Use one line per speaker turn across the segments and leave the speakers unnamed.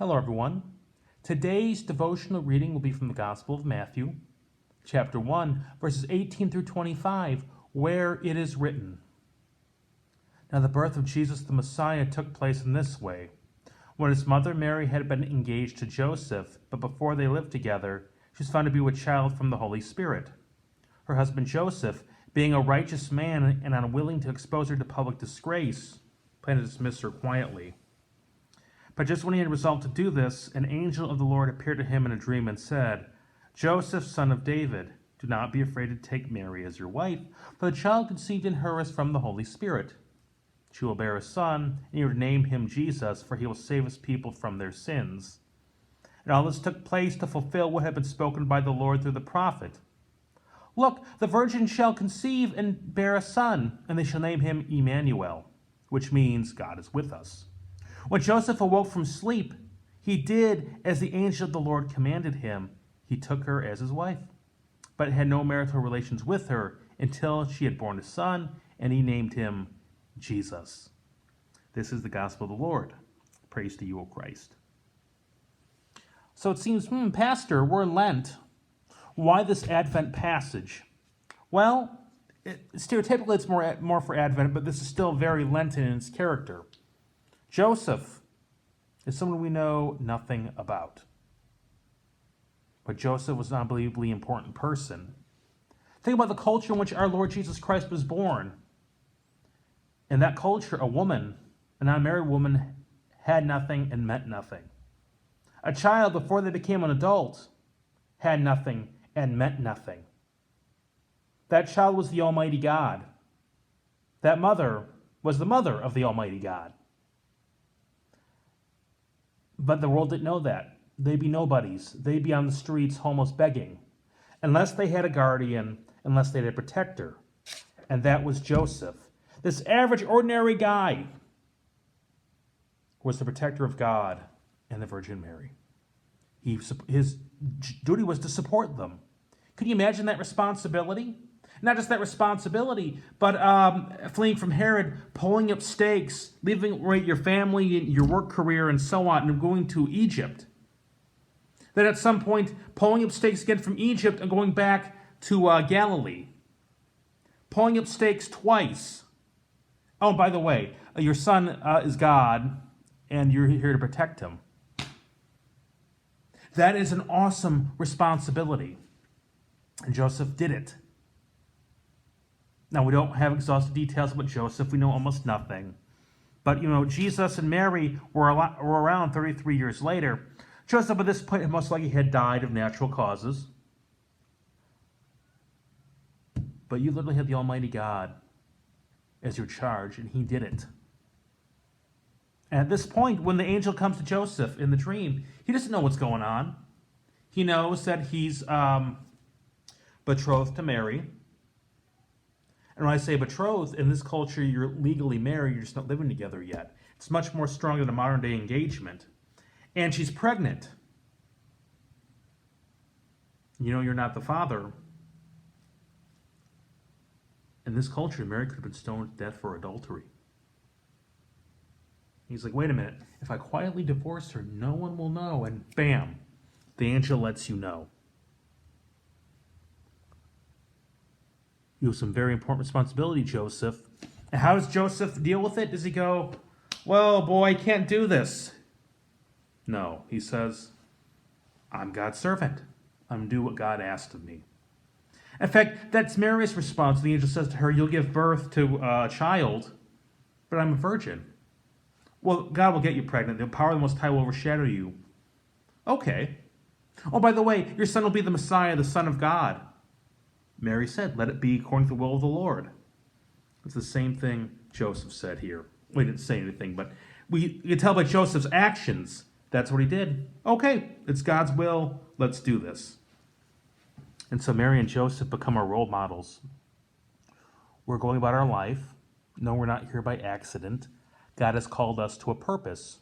Hello, everyone. Today's devotional reading will be from the Gospel of Matthew, chapter 1, verses 18 through 25, where it is written, Now the birth of Jesus the Messiah took place in this way. When his mother Mary had been engaged to Joseph, but before they lived together, she was found to be with child from the Holy Spirit. Her husband Joseph, being a righteous man and unwilling to expose her to public disgrace, planned to dismiss her quietly. But just when he had resolved to do this, an angel of the Lord appeared to him in a dream and said, Joseph, son of David, do not be afraid to take Mary as your wife, for the child conceived in her is from the Holy Spirit. She will bear a son, and you are to name him Jesus, for he will save his people from their sins. And all this took place to fulfill what had been spoken by the Lord through the prophet. Look, the virgin shall conceive and bear a son, and they shall name him Emmanuel, which means God is with us. When Joseph awoke from sleep, he did as the angel of the Lord commanded him. He took her as his wife, but had no marital relations with her until she had borne a son, and he named him Jesus. This is the gospel of the Lord. Praise to you, O Christ. So it seems, Pastor, we're in Lent. Why this Advent passage? Well, stereotypically it's more for Advent, but this is still very Lenten in its character. Joseph is someone we know nothing about. But Joseph was an unbelievably important person. Think about the culture in which our Lord Jesus Christ was born. In that culture, a woman, an unmarried woman, had nothing and meant nothing. A child, before they became an adult, had nothing and meant nothing. That child was the Almighty God. That mother was the mother of the Almighty God. But the world didn't know that. They'd be nobodies. They'd be on the streets almost begging. Unless they had a guardian, unless they had a protector. And that was Joseph. This average, ordinary guy was the protector of God and the Virgin Mary. His duty was to support them. Could you imagine that responsibility? Not just that responsibility, but fleeing from Herod, pulling up stakes, leaving your family, your work career, and so on, and going to Egypt. Then at some point, pulling up stakes again from Egypt and going back to Galilee. Pulling up stakes twice. Oh, by the way, your son is God, and you're here to protect him. That is an awesome responsibility. And Joseph did it. Now, we don't have exhaustive details about Joseph. We know almost nothing. But, Jesus and Mary were around 33 years later. Joseph, at this point, most likely had died of natural causes. But you literally had the Almighty God as your charge, and he did it. And at this point, when the angel comes to Joseph in the dream, he doesn't know what's going on. He knows that he's betrothed to Mary. And when I say betrothed, in this culture, you're legally married, you're just not living together yet. It's much more strong than a modern-day engagement. And she's pregnant. You're not the father. In this culture, Mary could have been stoned to death for adultery. He's like, wait a minute. If I quietly divorce her, no one will know. And bam, the angel lets you know. You have some very important responsibility, Joseph. And how does Joseph deal with it? Does he go, well, boy, I can't do this? No, he says, I'm God's servant. I'm going to do what God asked of me. In fact, that's Mary's response. The angel says to her, you'll give birth to a child, but I'm a virgin. Well, God will get you pregnant. The power of the Most High will overshadow you. Okay. Oh, by the way, your son will be the Messiah, the Son of God. Mary said, let it be according to the will of the Lord. It's the same thing Joseph said here. We didn't say anything, but you can tell by Joseph's actions, that's what he did. Okay, it's God's will. Let's do this. And so Mary and Joseph become our role models. We're going about our life. No, we're not here by accident. God has called us to a purpose.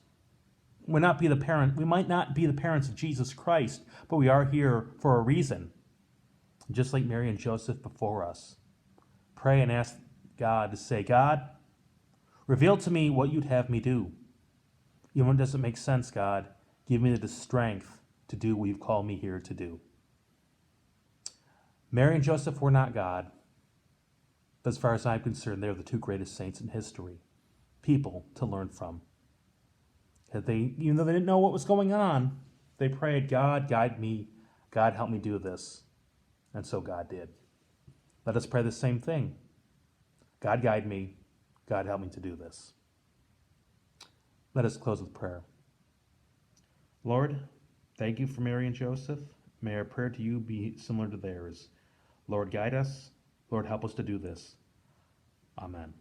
We might not be the parents of Jesus Christ, but we are here for a reason. Just like Mary and Joseph before us. Pray and ask God to say, God, reveal to me what you'd have me do. Even when it doesn't make sense, God, Give me the strength to do what you've called me here to do. Mary and Joseph were not God. But as far as I'm concerned, they're the two greatest saints in history. People to learn from. Even though they didn't know what was going on, they prayed, God, guide me. God, help me do this. And so God did. Let us pray the same thing. God, guide me. God, help me to do this. Let us close with prayer. Lord, thank you for Mary and Joseph. May our prayer to you be similar to theirs. Lord, guide us. Lord, help us to do this. Amen.